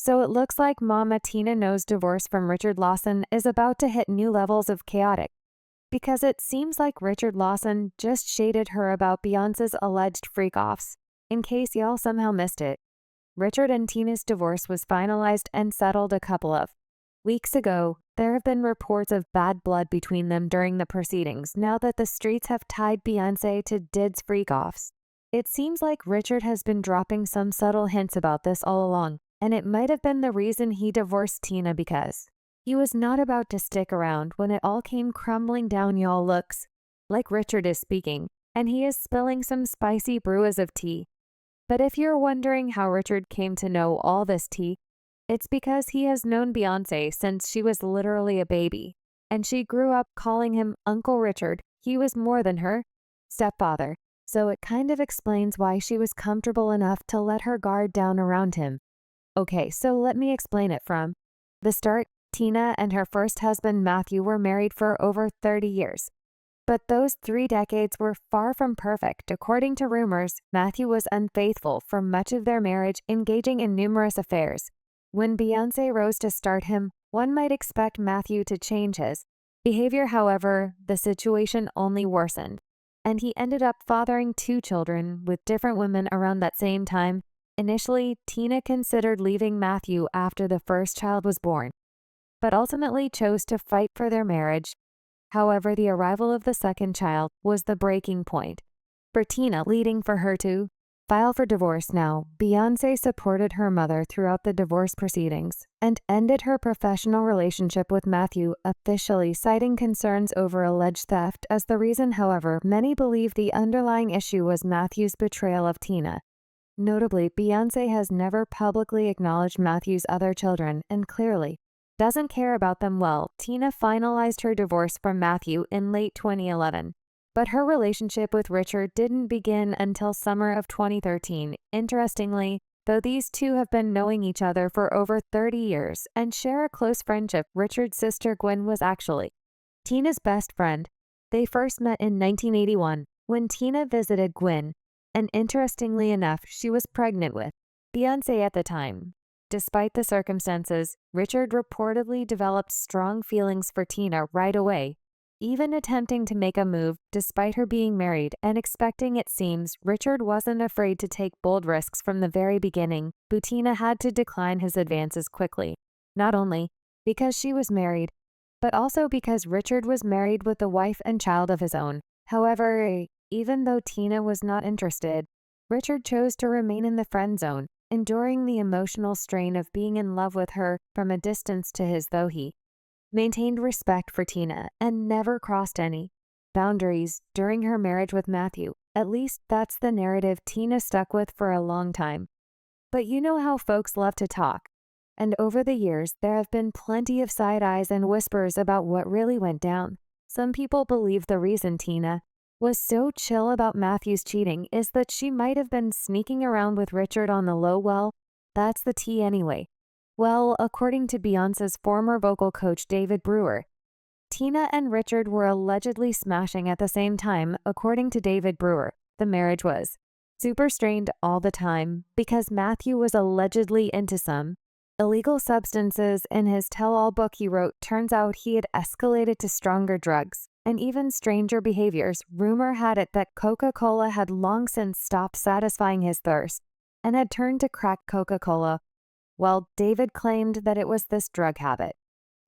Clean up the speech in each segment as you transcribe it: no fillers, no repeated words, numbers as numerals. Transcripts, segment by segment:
So it looks like Mama Tina Knowles' divorce from Richard Lawson is about to hit new levels of chaotic, because it seems like Richard Lawson just shaded her about Beyonce's alleged freak-offs. In case y'all somehow missed it, Richard and Tina's divorce was finalized and settled a couple of weeks ago. There have been reports of bad blood between them during the proceedings now that the streets have tied Beyonce to Did's freak-offs. It seems like Richard has been dropping some subtle hints about this all along, and it might have been the reason he divorced Tina, because he was not about to stick around when it all came crumbling down. Y'all looks like Richard is speaking, and he is spilling some spicy brews of tea. But if you're wondering how Richard came to know all this tea, it's because he has known Beyonce since she was literally a baby, and she grew up calling him Uncle Richard. He was more than her stepfather, so it kind of explains why she was comfortable enough to let her guard down around him. Okay, so let me explain it from the start. Tina and her first husband Mathew were married for over 30 years. But those 3 decades were far from perfect. According to rumors, Mathew was unfaithful for much of their marriage, engaging in numerous affairs. When Beyonce rose to start him, one might expect Mathew to change his behavior. However, the situation only worsened, and he ended up fathering 2 children with different women around that same time. Initially, Tina considered leaving Mathew after the first child was born, but ultimately chose to fight for their marriage. However, the arrival of the second child was the breaking point for Tina, leading for her to file for divorce. Now, Beyonce supported her mother throughout the divorce proceedings and ended her professional relationship with Mathew, officially citing concerns over alleged theft as the reason. However, many believe the underlying issue was Mathew's betrayal of Tina. Notably, Beyonce has never publicly acknowledged Mathew's other children and clearly doesn't care about them. Well, Tina finalized her divorce from Mathew in late 2011, but her relationship with Richard didn't begin until summer of 2013. Interestingly, though these two have been knowing each other for over 30 years and share a close friendship, Richard's sister Gwen was actually Tina's best friend. They first met in 1981 when Tina visited Gwen, and interestingly enough, she was pregnant with Beyonce at the time. Despite the circumstances, Richard reportedly developed strong feelings for Tina right away, even attempting to make a move despite her being married and expecting. It seems Richard wasn't afraid to take bold risks from the very beginning, but Tina had to decline his advances quickly, not only because she was married, but also because Richard was married with a wife and child of his own. However, even though Tina was not interested, Richard chose to remain in the friend zone, enduring the emotional strain of being in love with her from a distance. To his, though he maintained respect for Tina and never crossed any boundaries during her marriage with Mathew. At least that's the narrative Tina stuck with for a long time. But you know how folks love to talk, and over the years there have been plenty of side eyes and whispers about what really went down. Some people believe the reason Tina was so chill about Mathew's cheating is that she might have been sneaking around with Richard on the low. Well, that's the tea anyway. Well, according to Beyonce's former vocal coach David Brewer, Tina and Richard were allegedly smashing at the same time. According to David Brewer, the marriage was super strained all the time because Mathew was allegedly into some illegal substances. In his tell-all book he wrote, turns out he had escalated to stronger drugs and even stranger behaviors. Rumor had it that Coca-Cola had long since stopped satisfying his thirst and had turned to crack Coca-Cola. Well, David claimed that it was this drug habit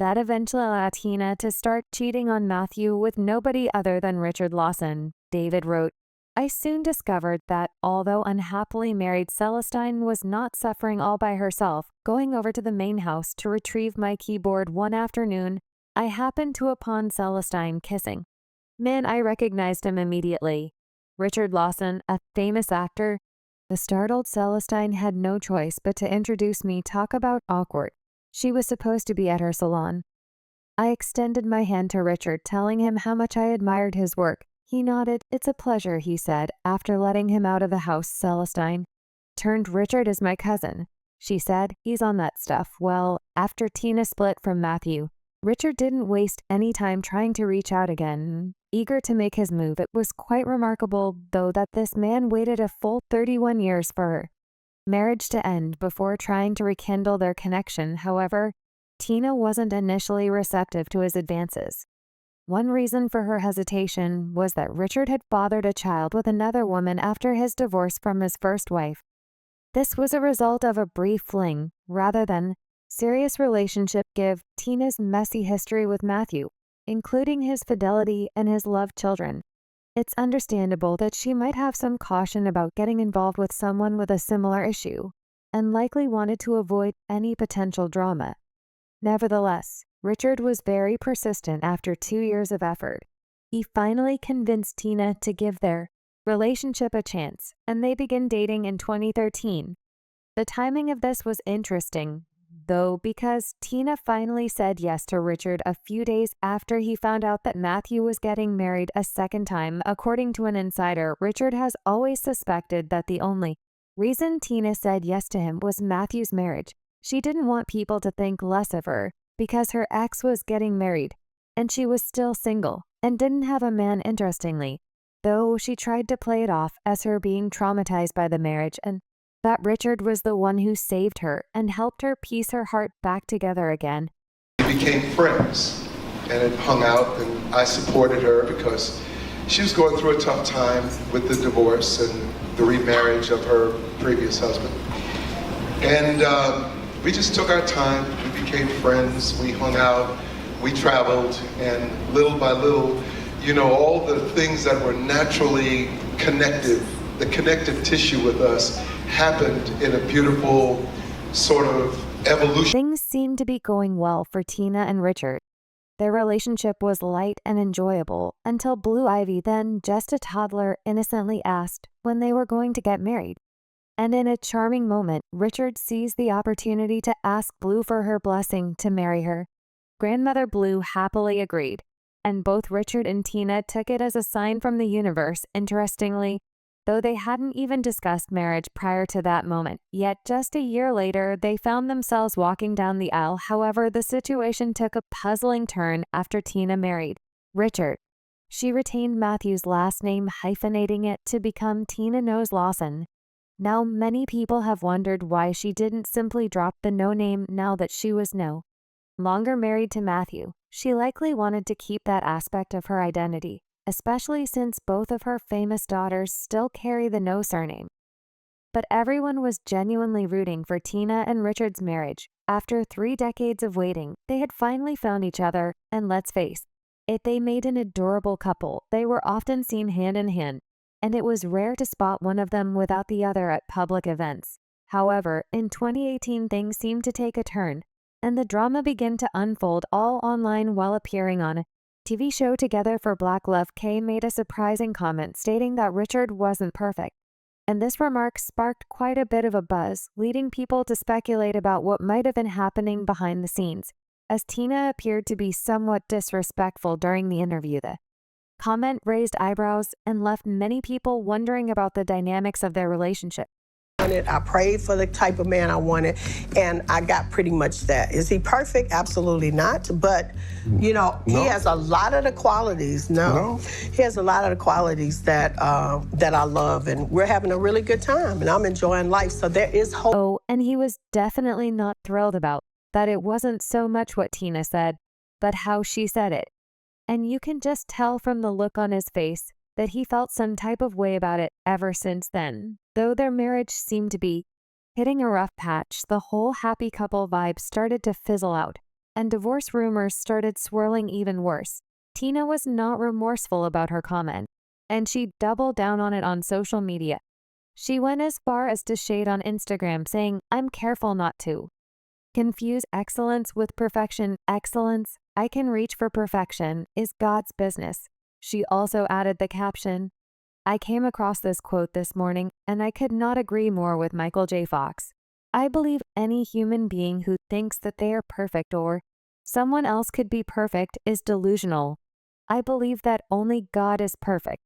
that eventually allowed Tina to start cheating on Mathew with nobody other than Richard Lawson. David wrote, I soon discovered that, although unhappily married, Celestine was not suffering all by herself. Going over to the main house to retrieve my keyboard one afternoon, I happened to upon Celestine kissing. Man, I recognized him immediately. Richard Lawson, a famous actor. The startled Celestine had no choice but to introduce me. Talk about awkward. She was supposed to be at her salon. I extended my hand to Richard, telling him how much I admired his work. He nodded. It's a pleasure, he said. After letting him out of the house, Celestine turned. Richard is my cousin, she said. He's on that stuff. Well, after Tina split from Mathew, Richard didn't waste any time trying to reach out again, eager to make his move. It was quite remarkable, though, that this man waited a full 31 years for her marriage to end before trying to rekindle their connection. However, Tina wasn't initially receptive to his advances. One reason for her hesitation was that Richard had fathered a child with another woman after his divorce from his first wife. This was a result of a brief fling rather than serious relationship. Give Tina's messy history with Mathew, including his fidelity and his loved children. It's understandable that she might have some caution about getting involved with someone with a similar issue, and likely wanted to avoid any potential drama. Nevertheless, Richard was very persistent. After 2 years of effort, he finally convinced Tina to give their relationship a chance, and they began dating in 2013. The timing of this was interesting, though, because Tina finally said yes to Richard a few days after he found out that Mathew was getting married a second time. According to an insider, Richard has always suspected that the only reason Tina said yes to him was Mathew's marriage. She didn't want people to think less of her because her ex was getting married, and she was still single and didn't have a man. Interestingly, though, she tried to play it off as her being traumatized by the marriage and that Richard was the one who saved her and helped her piece her heart back together again. We became friends and had hung out, and I supported her because she was going through a tough time with the divorce and the remarriage of her previous husband. And we just took our time, we became friends, we hung out, we traveled, and little by little, all the things that were naturally connective, the connective tissue with us, happened in a beautiful sort of evolution. Things seemed to be going well for Tina and Richard. Their relationship was light and enjoyable until Blue Ivy, then just a toddler, innocently asked when they were going to get married. And in a charming moment, Richard seized the opportunity to ask Blue for her blessing to marry her. Grandmother Blue happily agreed, and both Richard and Tina took it as a sign from the universe. Interestingly, though they hadn't even discussed marriage prior to that moment, yet just a year later they found themselves walking down the aisle. However, the situation took a puzzling turn after Tina married Richard. She retained Mathew's last name, hyphenating it to become Tina Knowles Lawson. Now, many people have wondered why she didn't simply drop the no name now that she was no longer married to Mathew. She likely wanted to keep that aspect of her identity, especially since both of her famous daughters still carry the No surname. But everyone was genuinely rooting for Tina and Richard's marriage. After 3 decades of waiting, they had finally found each other, and let's face it, they made an adorable couple. They were often seen hand in hand, and it was rare to spot one of them without the other at public events. However, in 2018 things seemed to take a turn, and the drama began to unfold all online. While appearing on a TV show together for Black Love, Kay made a surprising comment stating that Richard wasn't perfect, and this remark sparked quite a bit of a buzz, leading people to speculate about what might have been happening behind the scenes, as Tina appeared to be somewhat disrespectful during the interview. The comment raised eyebrows and left many people wondering about the dynamics of their relationship. I prayed for the type of man I wanted, and I got pretty much that. Is he perfect? Absolutely not. But, he has a lot of the qualities. No. He has a lot of the qualities that that I love, and we're having a really good time, and I'm enjoying life. So there is hope. Oh, and he was definitely not thrilled about that. It wasn't so much what Tina said, but how she said it. And you can just tell from the look on his face that he felt some type of way about it ever since then. Though their marriage seemed to be hitting a rough patch, the whole happy couple vibe started to fizzle out, and divorce rumors started swirling even worse. Tina was not remorseful about her comment, and she doubled down on it on social media. She went as far as to shade on Instagram, saying, "I'm careful not to confuse excellence with perfection. Excellence I can reach for, perfection is God's business." She also added the caption, "I came across this quote this morning, and I could not agree more with Michael J. Fox. I believe any human being who thinks that they are perfect or someone else could be perfect is delusional. I believe that only God is perfect."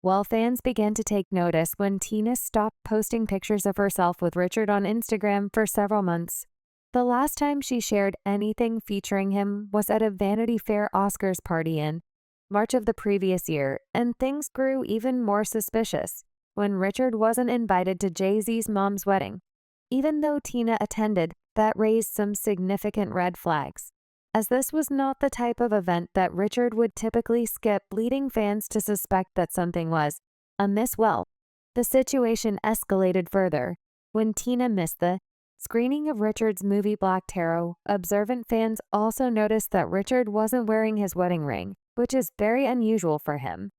While fans began to take notice when Tina stopped posting pictures of herself with Richard on Instagram for several months. The last time she shared anything featuring him was at a Vanity Fair Oscars party in March of the previous year, and things grew even more suspicious. when Richard wasn't invited to Jay-Z's mom's wedding. Even though Tina attended, that raised some significant red flags, as this was not the type of event that Richard would typically skip, leading fans to suspect that something was amiss. Well, the situation escalated further when Tina missed the screening of Richard's movie Black Tarot. Observant fans also noticed that Richard wasn't wearing his wedding ring, which is very unusual for him.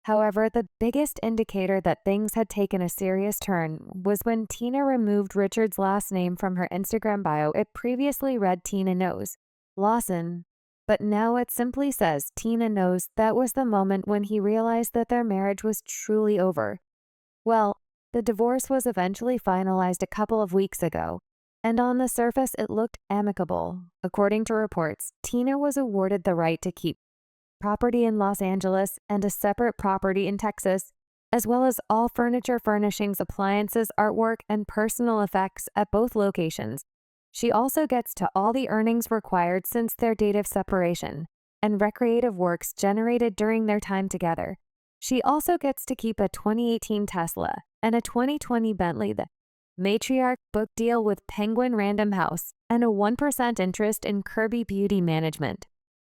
However, the biggest indicator that things had taken a serious turn was when Tina removed Richard's last name from her Instagram bio. It previously read Tina Knows Lawson, but now it simply says Tina Knows. That was the moment when he realized that their marriage was truly over. Well, the divorce was eventually finalized a couple of weeks ago, and on the surface it looked amicable. According to reports, Tina was awarded the right to keep property in Los Angeles and a separate property in Texas, as well as all furniture, furnishings, appliances, artwork, and personal effects at both locations. She also gets to all the earnings required since their date of separation and recreative works generated during their time together. She also gets to keep a 2018 Tesla and a 2020 Bentley, the matriarch book deal with Penguin Random House, and a 1% interest in Kirby Beauty Management.